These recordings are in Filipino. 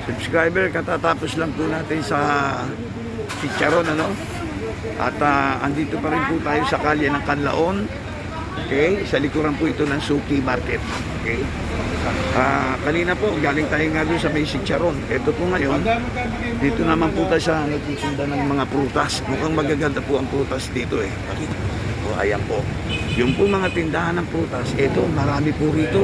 subscriber, katatapos lang po natin sa Chicharon, ano? At andito pa rin po tayo sa kalye ng Canlaon. Okay, sa likuran po ito ng Suki Market. Okay. Kanina po, galing tayo nga doon sa may Chicharon. Ito po ngayon, dito naman po tayo sa nagtitinda ng mga prutas. Mukhang magaganda po ang prutas dito eh. O, ayan po. Yung po mga tindahan ng prutas, ito, marami po rito.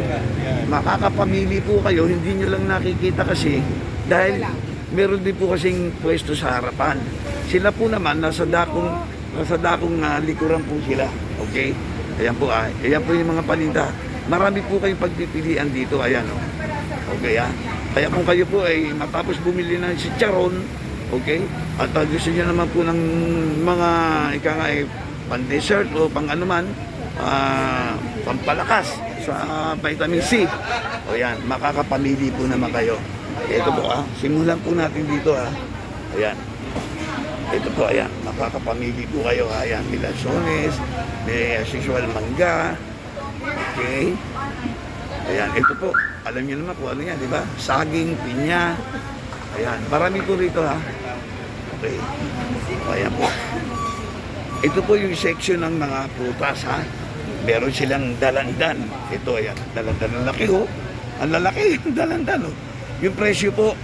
Makakapamili po kayo, hindi nyo lang nakikita kasi dahil meron din po kasing pwesto sa harapan. Sila po naman, nasa dakong likuran po sila. Okay? Ayan po, ayan po yung mga paninda. Marami po kayong pagpipilian dito, ayan o. Okay, kaya kung kayo po ay matapos bumili ng chicharon, okay, at gusto niyo naman po ng mga pan-dessert o pang-anuman, pampalakas sa vitamin C, o yan, makakapamili po naman kayo. Ito po, simulan po natin dito, ayan. Ito po, ayan, makakapamili po kayo, ayan, may lansones, may sexual mangga, okay. Ayan, ito po, alam niyo naman po ano yan, di ba? Saging, pinya, ayan, marami po rito okay. Ayan po. Ito po yung section ng mga prutas meron silang dalandan. Ito, ayan, dalandan, ang laki ang lalaki, dalandan Yung presyo po,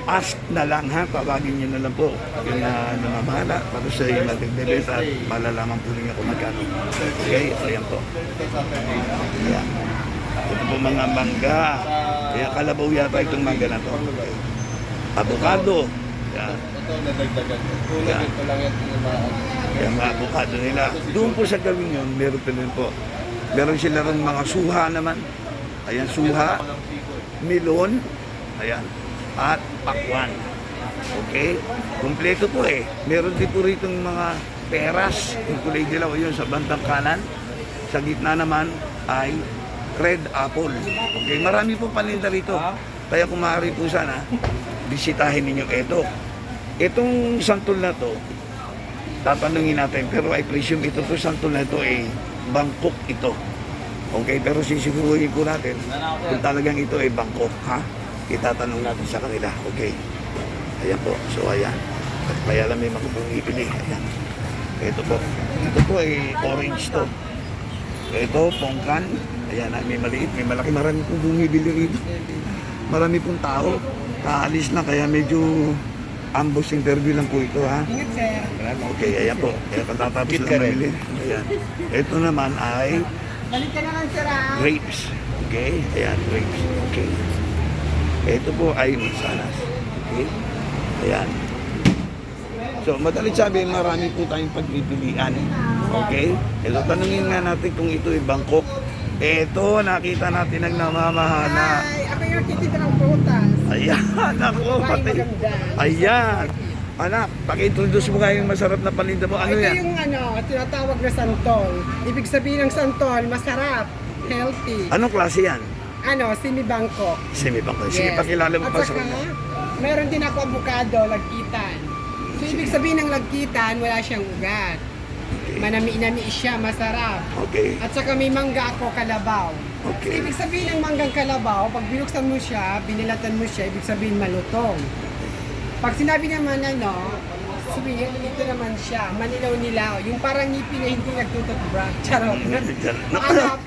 ask na lang tawagin nyo na lang po yung namamahala para sa yung nagbebenta at malalaman po ninyo kung magkano. Okay, ayan po. Ayan. Ito po mga mangga. Kaya kalabaw yata itong mangga na to. Okay. Avocado. Ayan. Ayan. Ayan, mga avocado nila. Doon po sa gawin yun, meron pa rin po. Meron sila rin mga suha naman. Ayan, suha, melon, ayan, at pakwan. Okay? Kompleto po eh. Meron din po rito mga peras. Yung kulay dilaw yun sa bandang kanan. Sa gitna naman ay red apple. Okay? Marami po paninda rito. Kaya kung maaari po sana, bisitahin ninyo ito. Itong santol na to, tatanungin natin. Pero I presume ito po santol na ito ay Bangkok ito. Okay? Pero sisiguruhin po natin kung talagang ito ay Bangkok. Itatanong natin sa kanila. Okay. Ayan po. So, ayan. At kaya lang may makapumipili. Ayan. Ito po. Ito po ay orange to. Ito, pongkan. Ayan, may maliit, may malaki. Marami pong bumibili rito. Marami pong tao. Kaalis na, kaya medyo ambos interview lang po ito, Ingat, sir. Okay, ayan po. Kaya katatapos lang mamili. Ayan. Ito naman ay Balik ka naman, sir, grapes. Okay. Ayan, grapes. Okay. Ito po ay mansanas. Okay? Ayan. So, madalit sabi, marami po tayong pagpipilian. Okay? Ito, tanungin nga natin kung ito ay Bangkok. Ito, nakita natin ang namamahala. Ay, ako yung nakikita ng prutas. Ayan, ako. Pati. Ayan. Anak, paki-introduce mo nga yung masarap na paninda mo. Ano ito yan? yung tinatawag na santol. Ibig sabihin ng santol, masarap, healthy. Anong klase yan? Semi-Bangkok. Semi-Bangkok. Sige, pakilala mo At pa sa saka, kanya. meron din ako avocado, lagkitan. So, ibig sabihin ng lagkitan, wala siyang ugat. Okay. Manami-nami siya, masarap. Okay. At saka may mangga ako, kalabaw. Okay. So, ibig sabihin ng manggang kalabaw, pag binuksan mo siya, binilatan mo siya, ibig sabihin malutong. Pag sinabi naman sweet, ito naman siya, manilaw-nilaw. Yung parang ngipin na hindi nagtututbrush. Charot.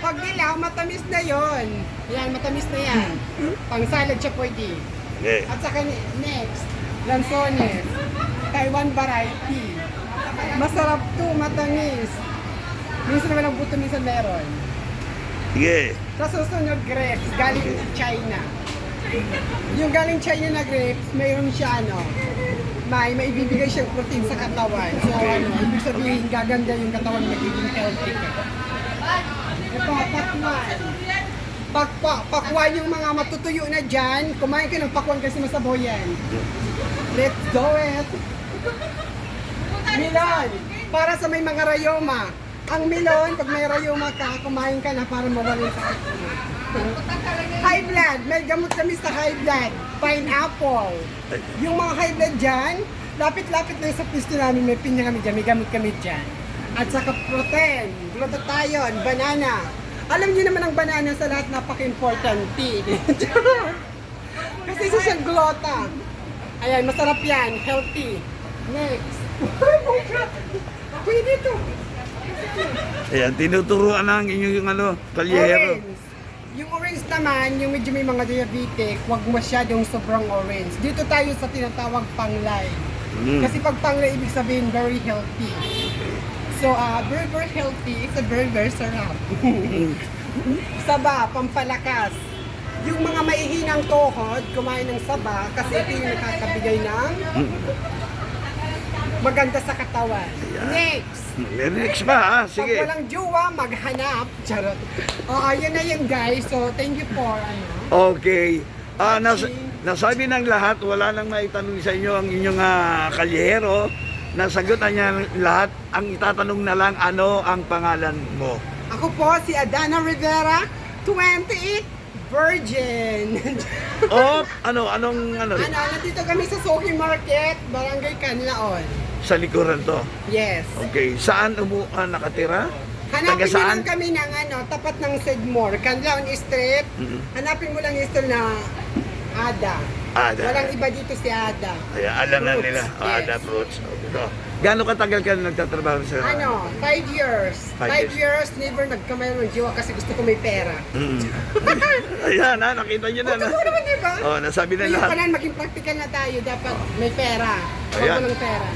Pag nilaw, matamis na yon. Yan, matamis na yan. Pang salad siya pwede. Okay. At saka next, lansones. Taiwan variety. Masarap to, matamis. Minsan naman ang buto, minsan meron. Sige. Sa susunod, grapes, galing China. Yung galing China na grapes, mayroon siya may maibibigay siyang protein sa katawan. So ibig sabihin gaganda yung katawan, magiging healthy ka. Ito, pakwan. Pakwan yung mga matutuyo na dyan. Kumain ka ng pakwan kasi masabaw yan. Let's do it! Milon, para sa may mga rayoma. Ang milon, pag may rayoma ka, kumain ka na para mawala yung sakit mo. High blood, may gamot kami sa high blood. Pineapple. Yung mga high blood dyan, lapit-lapit lang sa pwesto namin, may pinya kami dyan, may gamot kami dyan. At saka protein, glutathione, banana. Alam niyo naman ang banana sa lahat napaka-importante. Kasi isa siyang glota. Ayan, masarap yan. Healthy. Next. Pwede to. Ayan, tinuturuan ng inyong kalyero. Orange. Yung orange naman, yung medyo may mga diabetic, huwag masyadong sobrang orange. Dito tayo sa tinatawag panglay. Kasi pag panglay, ibig sabihin very healthy. So, very, very healthy. It's a very, very sarap. Saba, pampalakas. Yung mga maihinang tuhod, kumain ng saba kasi ito yung nakakabigay ng maganda sa katawan. Next! Next ba ha? Pag Sige. walang jowa, maghanap. Charot. Yun na yun guys. So, thank you for Okay. Nasabi ng lahat, wala nang maitanong sa inyo ang inyong kalyero. Nasagot na niya lahat. Ang itatanong na lang, ano ang pangalan mo? Ako po si Adana Rivera, 28, virgin. Anong Nandito kami sa Soki Market, Barangay Canlaon. sa likuran to? Yes. Okay. Saan nakatira? Taga Hanapin mo saan? lang kami ng tapat ng Sedmore, Canlaon Street. Hanapin mo lang yung store na Ada. Ada. Walang iba dito si Ada. Ay, alam na Fruits, nila. yes. Ada fruits. Okay. Gano'ng katagal ka nagtatrabaho sa... 5 years. 5 5 years, never nagkamay ng jiwa kasi gusto ko may pera. Ayan nakita nyo na. Totoo naman, di ba? Nasabi na Ngayon lahat. pa lang, maging practical na tayo. Dapat may pera. Huwag Ayan. walang pera.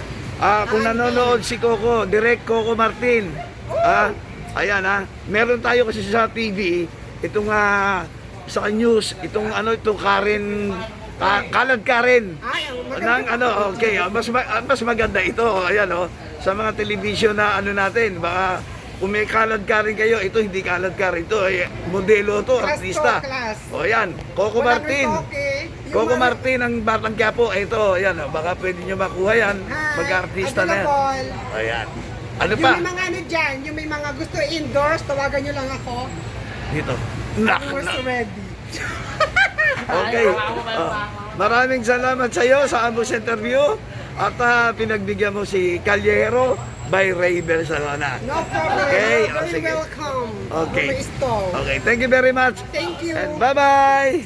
Kung nanonood si Coco, direct Coco Martin. Ayan meron tayo kasi sa TV, itong sa news, itong itong Karen, Kalad Karen. Ay, ang Ng okay, mas maganda ito. Ayan sa mga television na natin, baka kung may kalad ka rin kayo, ito hindi kalad ka rin. Ito ay modelo to, Class artista. to, class. O yan, Coco Walang Martin. retoke. Yung Coco mga- Martin ang Batang Quiapo. Ito, ayan, baka pwede nyo makuha yan. Hi, Mag-artista na yan. available. Ayan. Ano Yung pa? may mga dyan, yung may mga gusto indoors, tawagan nyo lang ako. Dito. I'm ready. Okay. Maraming salamat sa iyo sa ambos interview. At pinagbigyan mo si Calyero by Ray Bersalona. No problem. Okay, Very sige. welcome. Okay. To my stall. Okay, thank you very much. Thank you. And bye-bye!